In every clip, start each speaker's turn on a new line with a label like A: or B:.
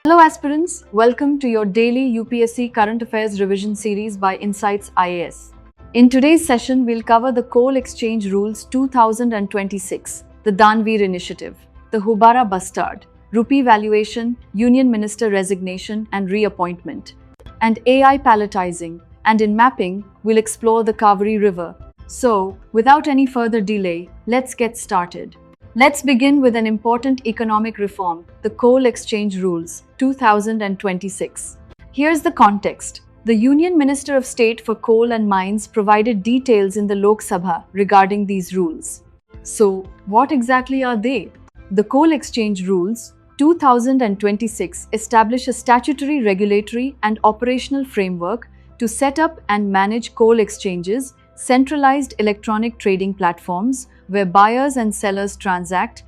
A: Hello aspirants, welcome to your daily UPSC Current Affairs Revision Series by Insights IAS. In today's session, we'll cover the Coal Exchange Rules 2026, the DAANVEER Initiative, the Houbara Bustard, Rupee Valuation, Union Minister Resignation and Reappointment, and AI Palletising, and in mapping, we'll explore the Cauvery River. So, without any further delay, let's get started. Let's begin with an important economic reform, the Coal Exchange Rules 2026. Here's the context. The Union Minister of State for Coal and Mines provided details in the Lok Sabha regarding these rules. So, what exactly are they? The Coal Exchange Rules 2026 establish a statutory, regulatory, and operational framework to set up and manage coal exchanges, centralized electronic trading platforms where buyers and sellers transact,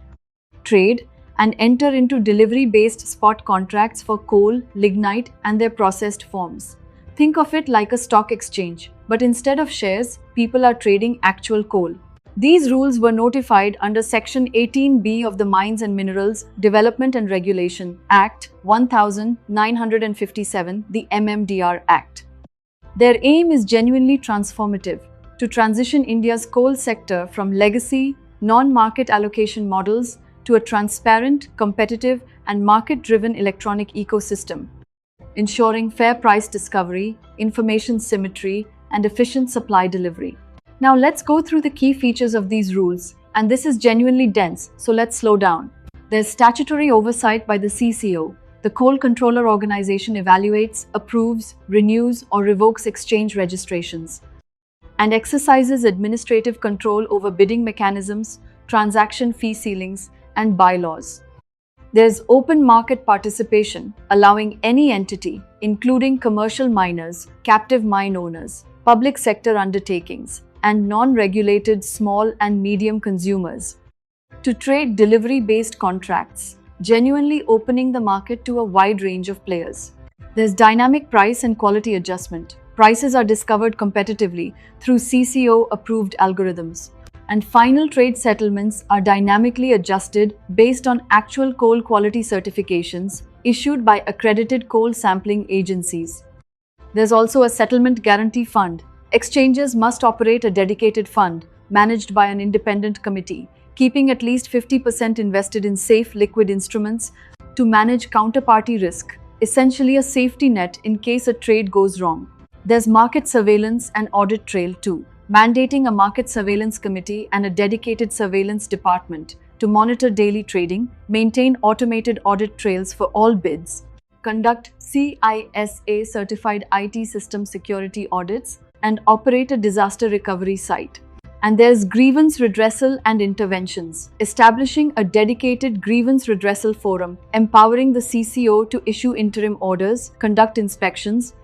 A: trade, and enter into delivery-based spot contracts for coal, lignite, and their processed forms. Think of it like a stock exchange, but instead of shares, people are trading actual coal. These rules were notified under Section 18B of the Mines and Minerals Development and Regulation Act 1957, the MMDR Act. Their aim is genuinely transformative, to transition India's coal sector from legacy, non-market allocation models to a transparent, competitive, and market-driven electronic ecosystem, ensuring fair price discovery, information symmetry, and efficient supply delivery. Now let's go through the key features of these rules, and this is genuinely dense, so let's slow down. There's statutory oversight by the CCO. The Coal Controller Organization evaluates, approves, renews, or revokes exchange registrations, and exercises administrative control over bidding mechanisms, transaction fee ceilings, and bylaws. There's open market participation, allowing any entity, including commercial miners, captive mine owners, public sector undertakings, and non-regulated small and medium consumers, to trade delivery-based contracts, genuinely opening the market to a wide range of players. There's dynamic price and quality adjustment. Prices are discovered competitively through CCO-approved algorithms, and final trade settlements are dynamically adjusted based on actual coal quality certifications issued by accredited coal sampling agencies. There's also a settlement guarantee fund. Exchanges must operate a dedicated fund managed by an independent committee, keeping at least 50% invested in safe liquid instruments to manage counterparty risk, essentially a safety net in case a trade goes wrong. There's market surveillance and audit trail too, mandating a market surveillance committee and a dedicated surveillance department to monitor daily trading, maintain automated audit trails for all bids, conduct CISA certified IT system security audits, and operate a disaster recovery site. And there's grievance redressal and interventions, establishing a dedicated grievance redressal forum, empowering the CCO to issue interim orders, conduct inspections,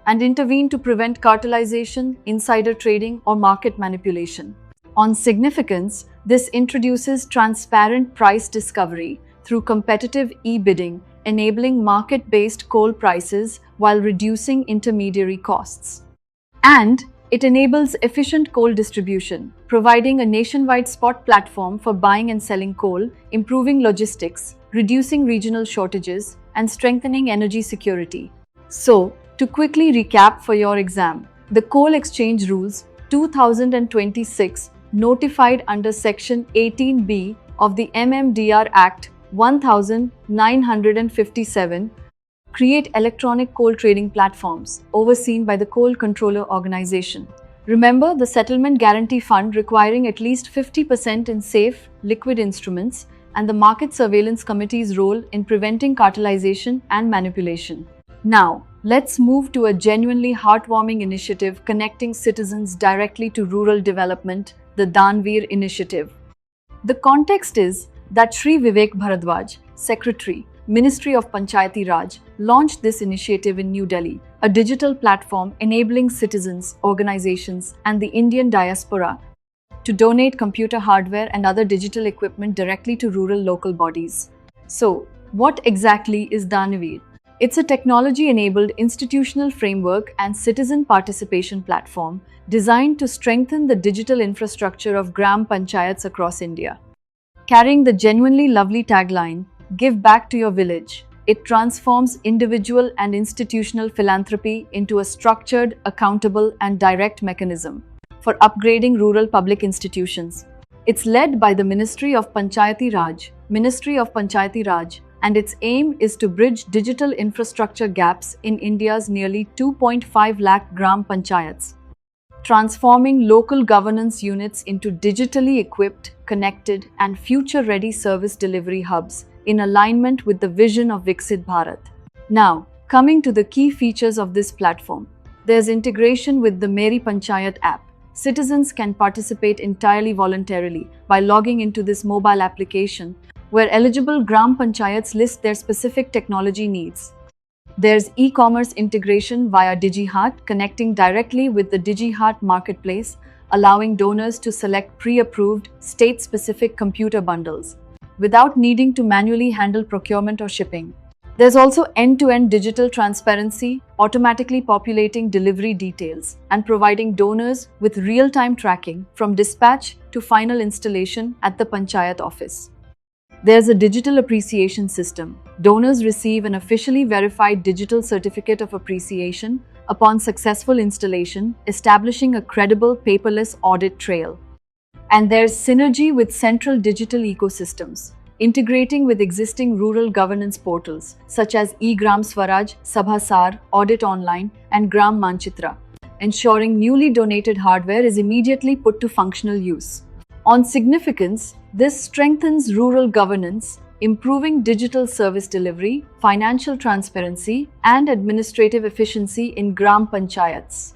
A: and intervene to prevent cartelization, insider trading, or market manipulation. On significance, this introduces transparent price discovery through competitive e-bidding, enabling market-based coal prices while reducing intermediary costs. And it enables efficient coal distribution, providing a nationwide spot platform for buying and selling coal, improving logistics, reducing regional shortages, and strengthening energy security. So, to quickly recap for your exam, the Coal Exchange Rules 2026, notified under Section 18B of the MMDR Act 1957, create electronic coal trading platforms overseen by the Coal Controller Organization. Remember the Settlement Guarantee Fund requiring at least 50% in safe, liquid instruments, and the Market Surveillance Committee's role in preventing cartelization and manipulation. Now, let's move to a genuinely heartwarming initiative connecting citizens directly to rural development, the DAANVEER Initiative. The context is that Shri Vivek Bharadwaj, Secretary, Ministry of Panchayati Raj, launched this initiative in New Delhi, a digital platform enabling citizens, organizations, and the Indian diaspora to donate computer hardware and other digital equipment directly to rural local bodies. So, what exactly is DAANVEER? It's a technology-enabled institutional framework and citizen participation platform designed to strengthen the digital infrastructure of Gram Panchayats across India. Carrying the genuinely lovely tagline, "Give back to your village," It transforms individual and institutional philanthropy into a structured, accountable, and direct mechanism for upgrading rural public institutions. It's led by the Ministry of Panchayati Raj, and its aim is to bridge digital infrastructure gaps in India's nearly 2.5 lakh gram panchayats, transforming local governance units into digitally equipped, connected, and future-ready service delivery hubs in alignment with the vision of Viksit Bharat. Now, coming to the key features of this platform. There's integration with the Meri Panchayat app. Citizens can participate entirely voluntarily by logging into this mobile application, where eligible gram panchayats list their specific technology needs. There's e-commerce integration via DigiHeart, connecting directly with the DigiHeart marketplace, allowing donors to select pre-approved, state-specific computer bundles without needing to manually handle procurement or shipping. There's also end-to-end digital transparency, automatically populating delivery details and providing donors with real-time tracking from dispatch to final installation at the Panchayat office. There's a digital appreciation system. Donors receive an officially verified digital certificate of appreciation upon successful installation, establishing a credible paperless audit trail. And there's synergy with central digital ecosystems, integrating with existing rural governance portals such as eGram Swaraj, Sabhasar, Audit Online, and Gram Manchitra, ensuring newly donated hardware is immediately put to functional use. On significance, this strengthens rural governance, improving digital service delivery, financial transparency, and administrative efficiency in Gram Panchayats.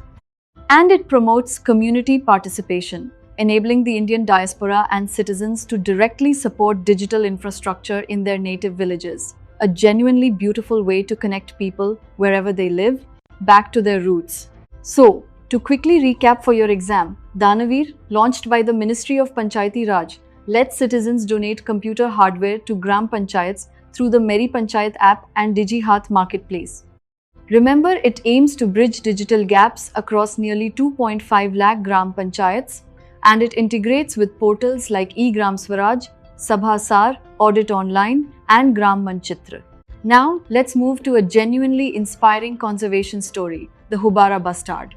A: And it promotes community participation, enabling the Indian diaspora and citizens to directly support digital infrastructure in their native villages. A genuinely beautiful way to connect people wherever they live, back to their roots. So, to quickly recap for your exam, DAANVEER, launched by the Ministry of Panchayati Raj, lets citizens donate computer hardware to Gram Panchayats through the Meri Panchayat app and DigiHeart marketplace. Remember, it aims to bridge digital gaps across nearly 2.5 lakh Gram Panchayats, and it integrates with portals like eGram Swaraj, Sabhasar, Audit Online, and Gram Manchitra. Now, let's move to a genuinely inspiring conservation story, the Houbara Bustard.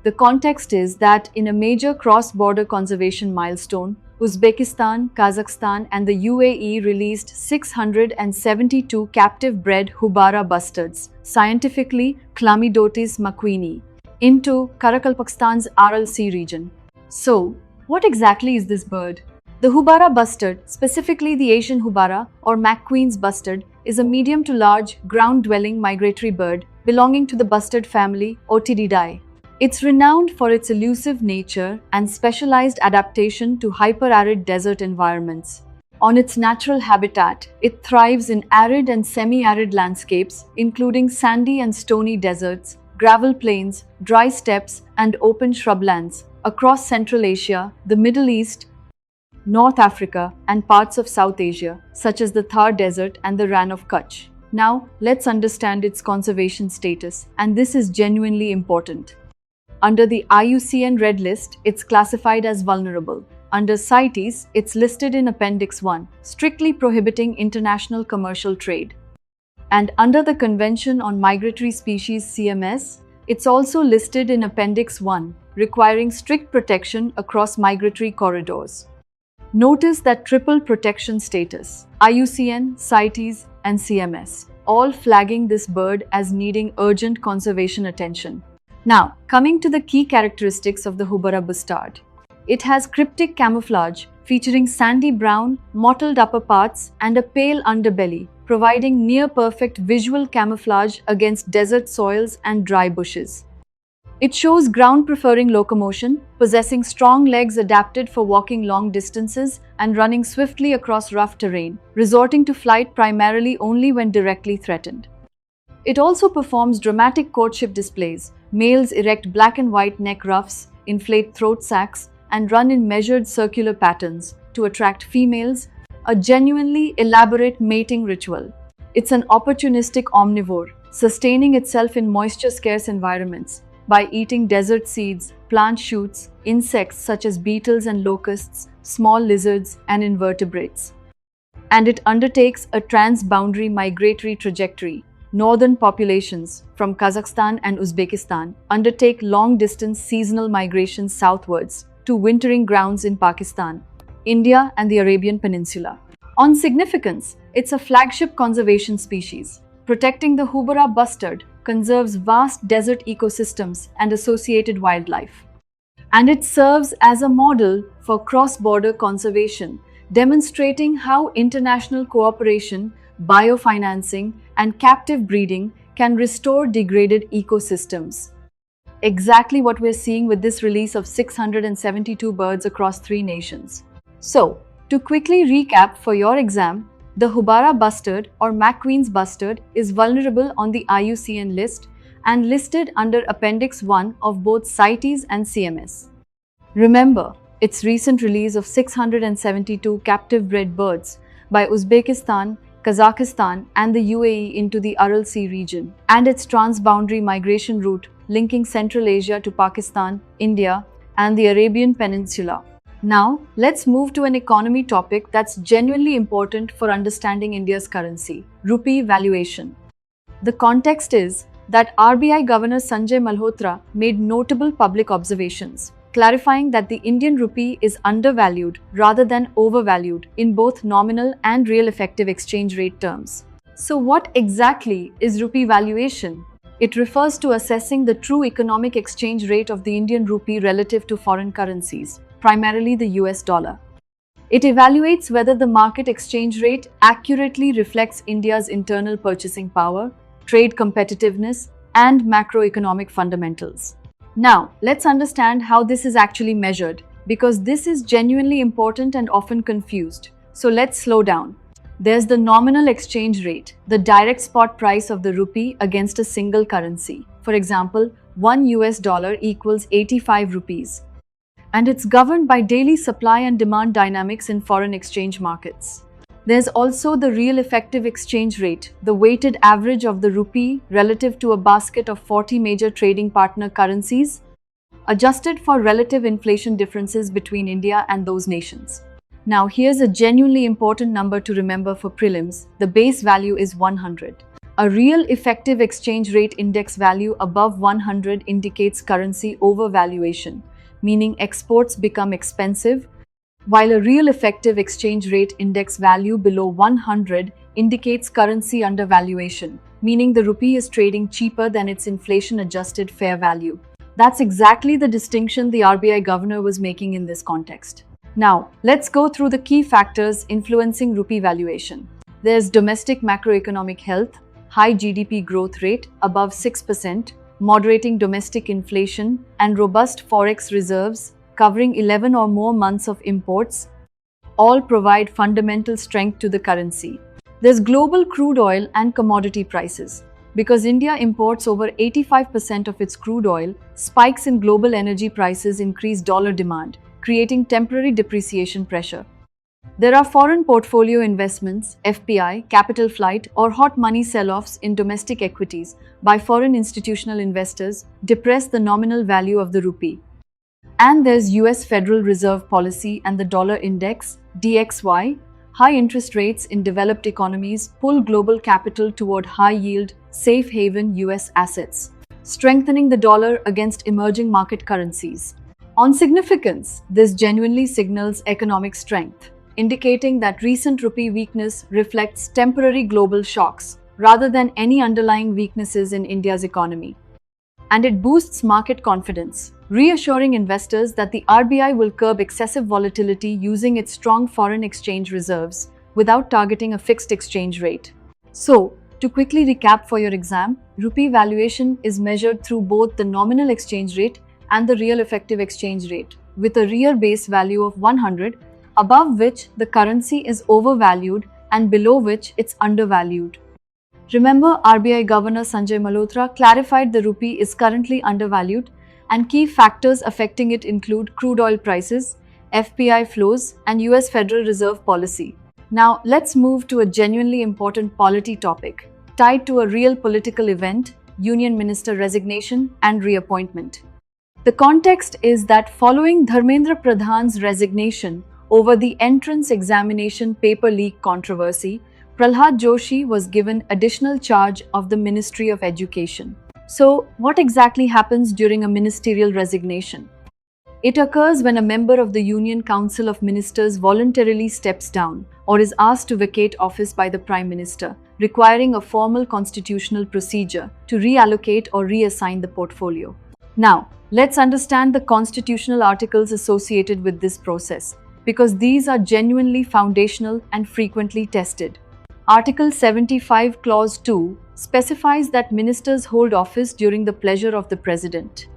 A: The context is that in a major cross-border conservation milestone, Uzbekistan, Kazakhstan, and the UAE released 672 captive-bred Houbara bustards, scientifically Chlamydotis macquini, into Karakalpakstan's Aral Sea region. So, what exactly is this bird? The Houbara bustard, specifically the Asian Houbara or McQueen's bustard, is a medium to large, ground-dwelling migratory bird belonging to the bustard family Otididae. It's renowned for its elusive nature and specialized adaptation to hyper-arid desert environments. On its natural habitat, it thrives in arid and semi-arid landscapes, including sandy and stony deserts, gravel plains, dry steppes, and open shrublands across Central Asia, the Middle East, North Africa, and parts of South Asia, such as the Thar Desert and the Rann of Kutch. Now, let's understand its conservation status, and this is genuinely important. Under the IUCN Red List, it's classified as vulnerable. Under CITES, it's listed in Appendix 1, strictly prohibiting international commercial trade. And under the Convention on Migratory Species (CMS), it's also listed in Appendix 1, requiring strict protection across migratory corridors. Notice that triple protection status, IUCN, CITES, and CMS, all flagging this bird as needing urgent conservation attention. Now, coming to the key characteristics of the Houbara Bustard. It has cryptic camouflage, featuring sandy brown, mottled upper parts, and a pale underbelly, providing near-perfect visual camouflage against desert soils and dry bushes. It shows ground-preferring locomotion, possessing strong legs adapted for walking long distances and running swiftly across rough terrain, resorting to flight primarily only when directly threatened. It also performs dramatic courtship displays. Males erect black and white neck ruffs, inflate throat sacs, and run in measured circular patterns to attract females, a genuinely elaborate mating ritual. It's an opportunistic omnivore, sustaining itself in moisture-scarce environments by eating desert seeds, plant shoots, insects such as beetles and locusts, small lizards, and invertebrates. and it undertakes a trans-boundary migratory trajectory. Northern populations from Kazakhstan and Uzbekistan undertake long-distance seasonal migrations southwards to wintering grounds in Pakistan, India, and the Arabian Peninsula. On significance, it's a flagship conservation species. Protecting the Houbara Bustard conserves vast desert ecosystems and associated wildlife. And it serves as a model for cross-border conservation, demonstrating how international cooperation, biofinancing, and captive breeding can restore degraded ecosystems. Exactly what we're seeing with this release of 672 birds across 3 nations. So, to quickly recap for your exam, the Houbara Bustard or McQueen's Bustard is vulnerable on the IUCN list and listed under Appendix 1 of both CITES and CMS. Remember, its recent release of 672 captive-bred birds by Uzbekistan, Kazakhstan, and the UAE into the Aral Sea region, and its transboundary migration route linking Central Asia to Pakistan, India, and the Arabian Peninsula. Now, let's move to an economy topic that's genuinely important for understanding India's currency: rupee valuation. The context is that RBI Governor Sanjay Malhotra made notable public observations, clarifying that the Indian rupee is undervalued rather than overvalued in both nominal and real effective exchange rate terms. So what exactly is rupee valuation? It refers to assessing the true economic exchange rate of the Indian rupee relative to foreign currencies, primarily the US dollar. It evaluates whether the market exchange rate accurately reflects India's internal purchasing power, trade competitiveness, and macroeconomic fundamentals. Now, let's understand how this is actually measured, because this is genuinely important and often confused. So let's slow down. There's the nominal exchange rate, the direct spot price of the rupee against a single currency. For example, $1 equals 85 rupees. And it's governed by daily supply and demand dynamics in foreign exchange markets. There's also the real effective exchange rate, the weighted average of the rupee relative to a basket of 40 major trading partner currencies, adjusted for relative inflation differences between India and those nations. Now, here's a genuinely important number to remember for prelims. The base value is 100. A real effective exchange rate index value above 100 indicates currency overvaluation, meaning exports become expensive, while a real effective exchange rate index value below 100 indicates currency undervaluation, meaning the rupee is trading cheaper than its inflation-adjusted fair value. That's exactly the distinction the RBI governor was making in this context. Now, let's go through the key factors influencing rupee valuation. There's domestic macroeconomic health, high GDP growth rate above 6%, moderating domestic inflation, and robust forex reserves covering 11 or more months of imports, all provide fundamental strength to the currency. There's global crude oil and commodity prices. Because India imports over 85% of its crude oil, spikes in global energy prices increase dollar demand, creating temporary depreciation pressure. There are foreign portfolio investments, FPI, capital flight, or hot money sell-offs in domestic equities by foreign institutional investors depress the nominal value of the rupee. And there's US Federal Reserve policy and the dollar index, DXY. High interest rates in developed economies pull global capital toward high-yield, safe haven US assets, strengthening the dollar against emerging market currencies. On significance, this genuinely signals economic strength, indicating that recent rupee weakness reflects temporary global shocks rather than any underlying weaknesses in India's economy. And it boosts market confidence, reassuring investors that the RBI will curb excessive volatility using its strong foreign exchange reserves without targeting a fixed exchange rate. So, to quickly recap for your exam, rupee valuation is measured through both the nominal exchange rate and the real effective exchange rate, with a REER base value of 100, above which the currency is overvalued and below which it's undervalued. Remember, RBI Governor Sanjay Malhotra clarified the rupee is currently undervalued, and key factors affecting it include crude oil prices, FPI flows, and US Federal Reserve policy. Now, let's move to a genuinely important polity topic, tied to a real political event, Union Minister resignation and reappointment. The context is that following Dharmendra Pradhan's resignation over the entrance examination paper leak controversy, Prahlad Joshi was given additional charge of the Ministry of Education. So, what exactly happens during a ministerial resignation? It occurs when a member of the Union Council of Ministers voluntarily steps down or is asked to vacate office by the Prime Minister, requiring a formal constitutional procedure to reallocate or reassign the portfolio. Now, let's understand the constitutional articles associated with this process, because these are genuinely foundational and frequently tested. Article 75 Clause 2 specifies that ministers hold office during the pleasure of the President.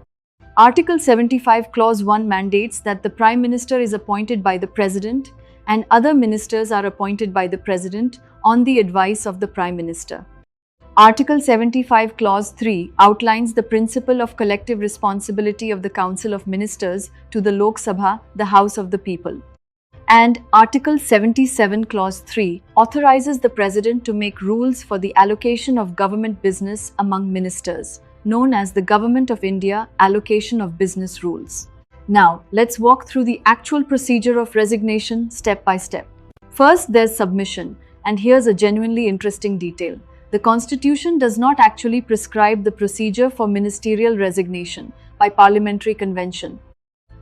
A: Article 75 Clause 1 mandates that the Prime Minister is appointed by the President and other ministers are appointed by the President on the advice of the Prime Minister. Article 75 Clause 3 outlines the principle of collective responsibility of the Council of Ministers to the Lok Sabha, the House of the People. And Article 77 Clause 3 authorizes the President to make rules for the allocation of government business among ministers, known as the Government of India Allocation of Business Rules. Now, let's walk through the actual procedure of resignation step by step. First, there's submission, and here's a genuinely interesting detail. The Constitution does not actually prescribe the procedure for ministerial resignation by parliamentary convention.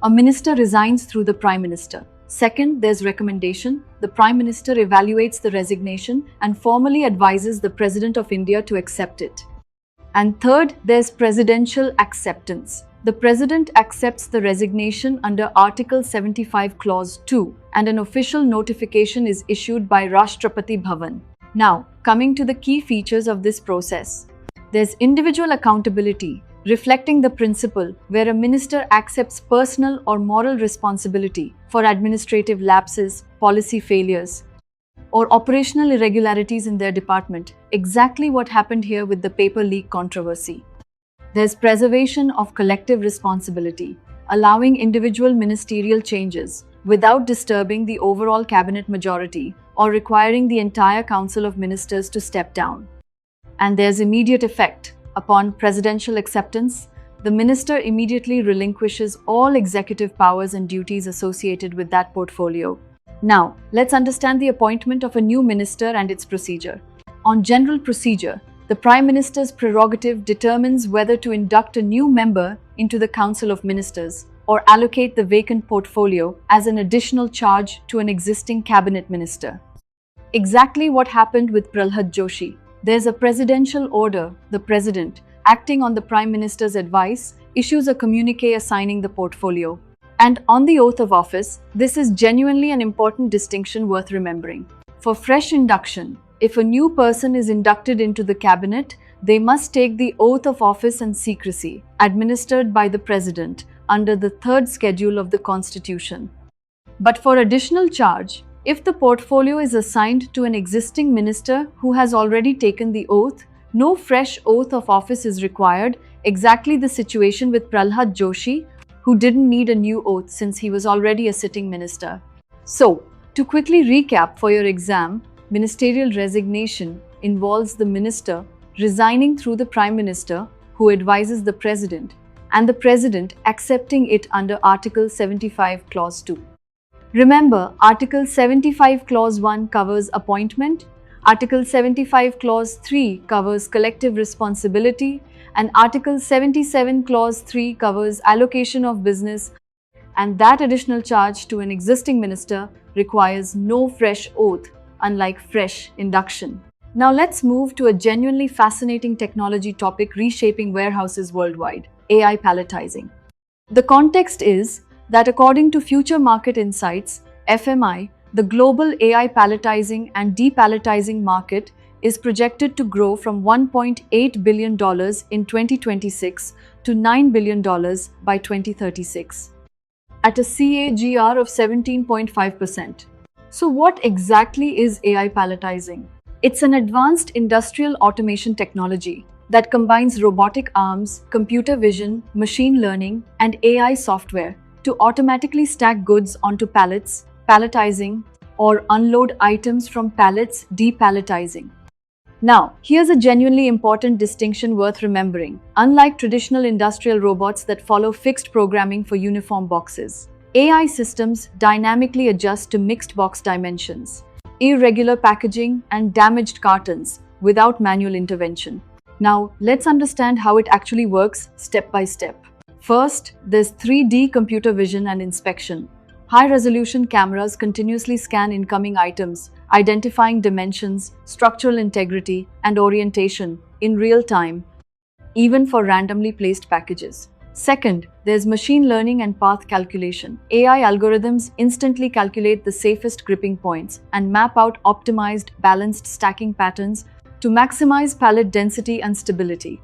A: A minister resigns through the Prime Minister. Second, there's recommendation. The Prime Minister evaluates the resignation and formally advises the President of India to accept it. And third, there's presidential acceptance. The President accepts the resignation under Article 75 Clause 2 and an official notification is issued by Rashtrapati Bhavan. Now, coming to the key features of this process. There's individual accountability, reflecting the principle where a minister accepts personal or moral responsibility for administrative lapses, policy failures, or operational irregularities in their department, exactly what happened here with the paper leak controversy. There's preservation of collective responsibility, allowing individual ministerial changes without disturbing the overall cabinet majority or requiring the entire Council of Ministers to step down. And there's immediate effect. Upon presidential acceptance, the minister immediately relinquishes all executive powers and duties associated with that portfolio. Now, let's understand the appointment of a new minister and its procedure. On general procedure, the Prime Minister's prerogative determines whether to induct a new member into the Council of Ministers or allocate the vacant portfolio as an additional charge to an existing cabinet minister. Exactly what happened with Prahlad Joshi. There's a presidential order. The President, acting on the Prime Minister's advice, issues a communique assigning the portfolio. And on the oath of office, this is genuinely an important distinction worth remembering. For fresh induction, if a new person is inducted into the cabinet, they must take the oath of office and secrecy, administered by the President under the third schedule of the Constitution. But for additional charge, if the portfolio is assigned to an existing minister who has already taken the oath, no fresh oath of office is required, exactly the situation with Prahlad Joshi, who didn't need a new oath since he was already a sitting minister. So, to quickly recap for your exam, ministerial resignation involves the minister resigning through the Prime Minister, who advises the President, and the President accepting it under Article 75 Clause 2. Remember, Article 75 Clause 1 covers appointment, Article 75 Clause 3 covers collective responsibility, and Article 77 Clause 3 covers allocation of business, and that additional charge to an existing minister requires no fresh oath, unlike fresh induction. Now let's move to a genuinely fascinating technology topic reshaping warehouses worldwide: AI palletizing. The context is that according to Future Market Insights, FMI, the global AI palletizing and depalletising market is projected to grow from $1.8 billion in 2026 to $9 billion by 2036, at a CAGR of 17.5%. So what exactly is AI palletizing? It's an advanced industrial automation technology that combines robotic arms, computer vision, machine learning, and AI software to automatically stack goods onto pallets, palletizing, or unload items from pallets, depalletizing. Now, here's a genuinely important distinction worth remembering. Unlike traditional industrial robots that follow fixed programming for uniform boxes, AI systems dynamically adjust to mixed box dimensions, irregular packaging, and damaged cartons without manual intervention. Now, let's understand how it actually works step by step. First, there's 3D computer vision and inspection. High-resolution cameras continuously scan incoming items, identifying dimensions, structural integrity, and orientation in real time, even for randomly placed packages. Second, there's machine learning and path calculation. AI algorithms instantly calculate the safest gripping points and map out optimized, balanced stacking patterns to maximize pallet density and stability.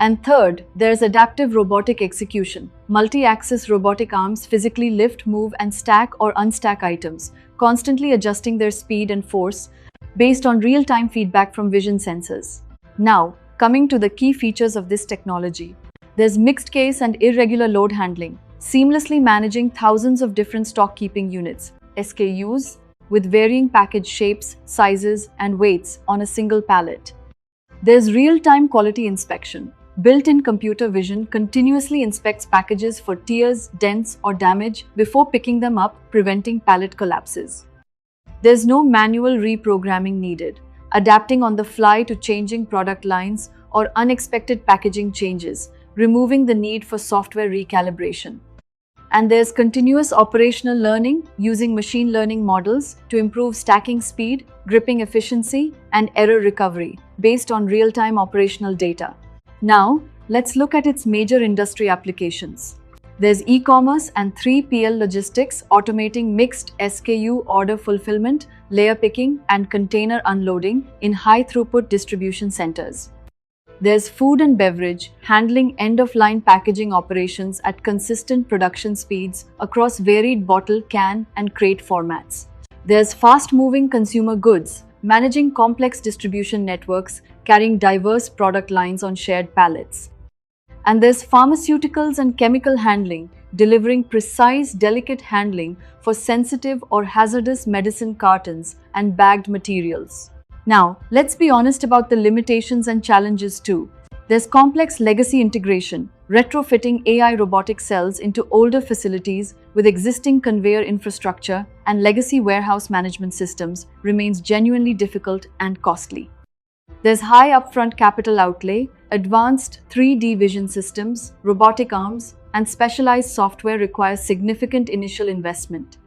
A: And third, there's adaptive robotic execution. Multi-axis robotic arms physically lift, move, and stack or unstack items, constantly adjusting their speed and force based on real-time feedback from vision sensors. Now, coming to the key features of this technology. There's mixed case and irregular load handling, seamlessly managing thousands of different stock keeping units, SKUs, with varying package shapes, sizes, and weights on a single pallet. There's real-time quality inspection. Built-in computer vision continuously inspects packages for tears, dents, or damage before picking them up, preventing pallet collapses. There's no manual reprogramming needed, adapting on the fly to changing product lines or unexpected packaging changes, removing the need for software recalibration. And there's continuous operational learning using machine learning models to improve stacking speed, gripping efficiency, and error recovery based on real-time operational data. Now, let's look at its major industry applications. There's e-commerce and 3PL logistics automating mixed SKU order fulfillment, layer picking, and container unloading in high-throughput distribution centers. There's food and beverage, handling end-of-line packaging operations at consistent production speeds across varied bottle, can, and crate formats. There's fast-moving consumer goods, managing complex distribution networks, carrying diverse product lines on shared pallets. And there's pharmaceuticals and chemical handling, delivering precise, delicate handling for sensitive or hazardous medicine cartons and bagged materials. Now, let's be honest about the limitations and challenges too. There's complex legacy integration. Retrofitting AI robotic cells into older facilities with existing conveyor infrastructure and legacy warehouse management systems remains genuinely difficult and costly. There's high upfront capital outlay, advanced 3D vision systems, robotic arms, and specialized software require significant initial investment.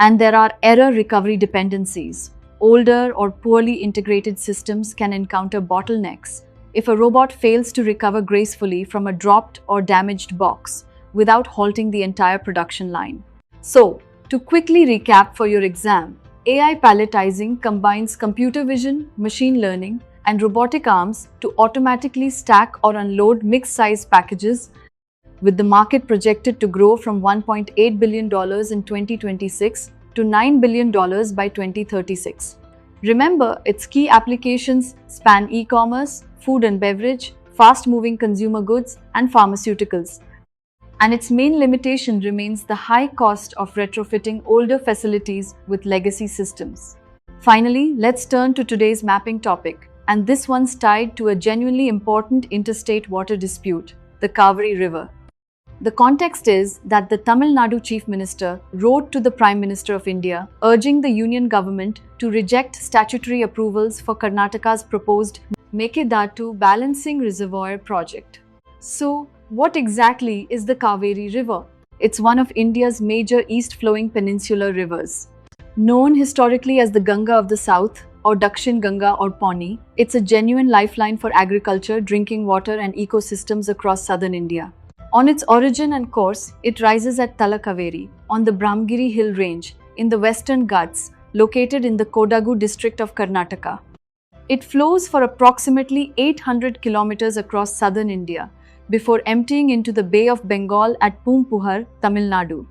A: And there are error recovery dependencies. Older or poorly integrated systems can encounter bottlenecks if a robot fails to recover gracefully from a dropped or damaged box without halting the entire production line. So, to quickly recap for your exam, AI palletising combines computer vision, machine learning, and robotic arms to automatically stack or unload mixed-size packages, with the market projected to grow from $1.8 billion in 2026 to $9 billion by 2036. Remember, its key applications span e-commerce, food and beverage, fast-moving consumer goods, and pharmaceuticals. And its main limitation remains the high cost of retrofitting older facilities with legacy systems. Finally, let's turn to today's mapping topic, and this one's tied to a genuinely important interstate water dispute, the Cauvery River. The context is that the Tamil Nadu Chief Minister wrote to the Prime Minister of India urging the Union government to reject statutory approvals for Karnataka's proposed Mekedatu balancing reservoir project. So, what exactly is the Cauvery River? It's one of India's major east-flowing peninsular rivers. Known historically as the Ganga of the South or Dakshin Ganga or Pawnee, it's a genuine lifeline for agriculture, drinking water and ecosystems across southern India. On its origin and course, it rises at Talakaveri on the Brahmagiri hill range in the Western Ghats, located in the Kodagu district of Karnataka. It flows for approximately 800 kilometers across southern India before emptying into the Bay of Bengal at Poompuhar, Tamil Nadu.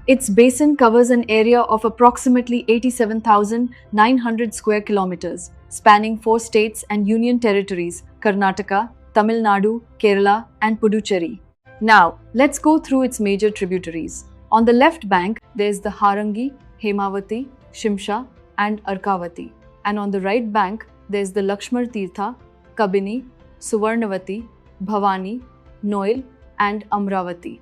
A: Its basin covers an area of approximately 87,900 square kilometers, spanning 4 states and union territories: Karnataka, Tamil Nadu, Kerala, and Puducherry. Now, let's go through its major tributaries. On the left bank, there's the Harangi, Hemavati, Shimsha, and Arkavati. And on the right bank, there's the Lakshmar Tirtha, Kabini, Suvarnavati, Bhavani, Noil, and Amravati.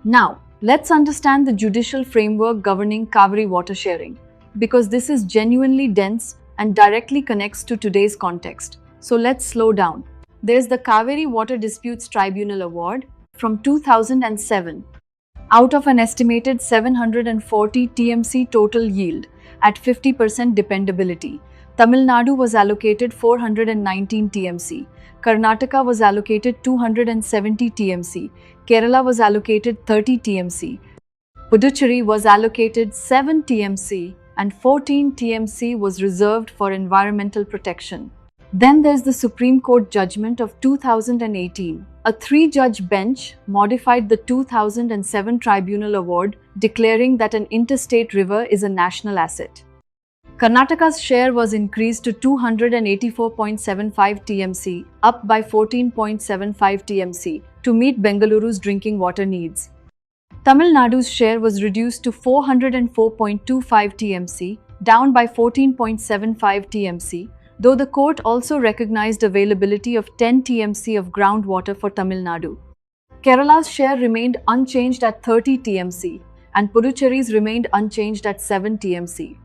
A: Now, Let's understand the judicial framework governing Cauvery water sharing, because this is genuinely dense and directly connects to today's context. So let's slow down. There's the Cauvery Water Disputes Tribunal Award from 2007. Out of an estimated 740 TMC total yield at 50% dependability, Tamil Nadu was allocated 419 TMC, Karnataka was allocated 270 TMC, Kerala was allocated 30 TMC, Puducherry was allocated 7 TMC, and 14 TMC was reserved for environmental protection. Then there's the Supreme Court judgment of 2018. A 3-judge bench modified the 2007 Tribunal Award, declaring that an interstate river is a national asset. Karnataka's share was increased to 284.75 TMC, up by 14.75 TMC, to meet Bengaluru's drinking water needs. Tamil Nadu's share was reduced to 404.25 TMC, down by 14.75 TMC, though the court also recognized availability of 10 TMC of groundwater for Tamil Nadu. Kerala's share remained unchanged at 30 TMC, and Puducherry's remained unchanged at 7 TMC.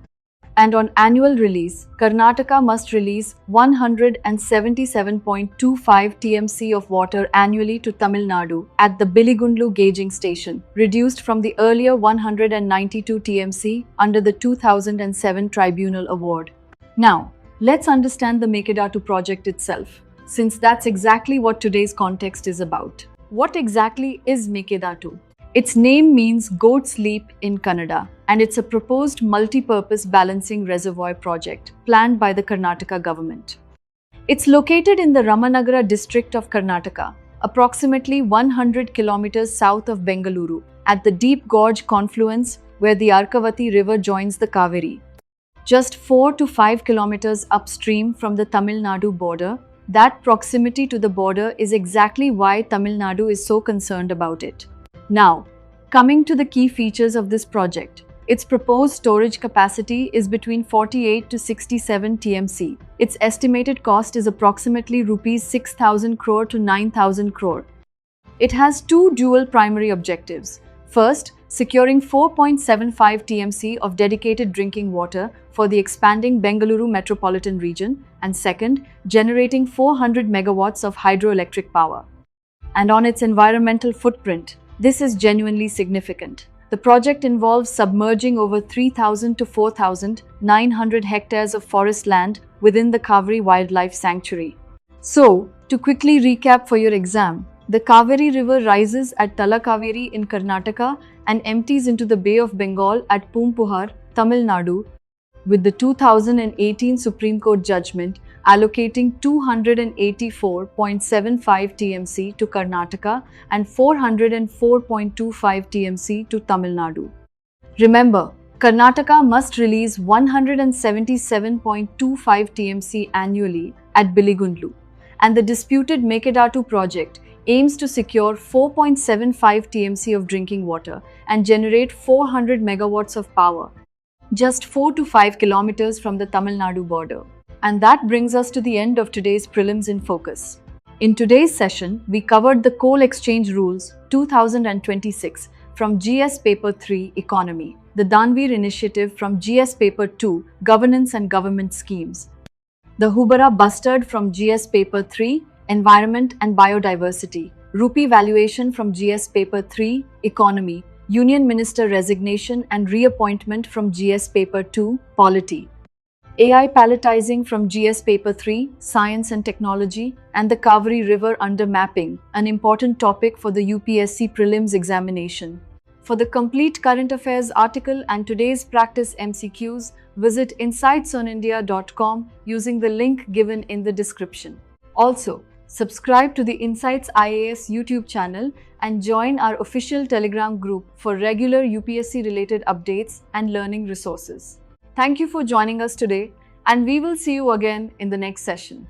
A: And on annual release, Karnataka must release 177.25 TMC of water annually to Tamil Nadu at the Biligundlu gauging station, reduced from the earlier 192 TMC under the 2007 Tribunal Award. Now, let's understand the Mekedatu project itself, since that's exactly what today's context is about. What exactly is Mekedatu? Its name means goat's leap in Kannada, and it's a proposed multi-purpose balancing reservoir project planned by the Karnataka government. It's located in the Ramanagara district of Karnataka, approximately 100 kilometers south of Bengaluru, at the deep gorge confluence where the Arkavati river joins the Cauvery. Just 4 to 5 kilometers upstream from the Tamil Nadu border, that proximity to the border is exactly why Tamil Nadu is so concerned about it. Now, coming to the key features of this project. Its proposed storage capacity is between 48 to 67 TMC. Its estimated cost is approximately rupees 6,000 crore to 9,000 crore. It has two dual primary objectives. First, securing 4.75 TMC of dedicated drinking water for the expanding Bengaluru metropolitan region, and second, generating 400 megawatts of hydroelectric power. And on its environmental footprint, this is genuinely significant. The project involves submerging over 3,000 to 4,900 hectares of forest land within the Cauvery Wildlife Sanctuary. So, to quickly recap for your exam, the Cauvery River rises at Talakaveri in Karnataka and empties into the Bay of Bengal at Pumpuhar, Tamil Nadu, with the 2018 Supreme Court judgment allocating 284.75 TMC to Karnataka and 404.25 TMC to Tamil Nadu. Remember, Karnataka must release 177.25 TMC annually at Biligundlu, and the disputed Mekedatu project aims to secure 4.75 TMC of drinking water and generate 400 megawatts of power, just 4 to 5 kilometers from the Tamil Nadu border. And that brings us to the end of today's Prelims in Focus. In today's session, we covered the Coal Exchange Rules 2026 from GS Paper 3 Economy, the DAANVEER Initiative from GS Paper 2 Governance and Government Schemes, the Houbara Bustard from GS Paper 3 Environment and Biodiversity, Rupee Valuation from GS Paper 3 Economy, Union Minister Resignation and Reappointment from GS Paper 2 Polity, AI Palletising from GS Paper 3 Science and Technology, and the Cauvery River Under Mapping, an important topic for the UPSC Prelims examination. For the complete current affairs article and today's practice MCQs, visit insightsonindia.com using the link given in the description. Also, subscribe to the Insights IAS YouTube channel and join our official Telegram group for regular UPSC-related updates and learning resources. Thank you for joining us today, and we will see you again in the next session.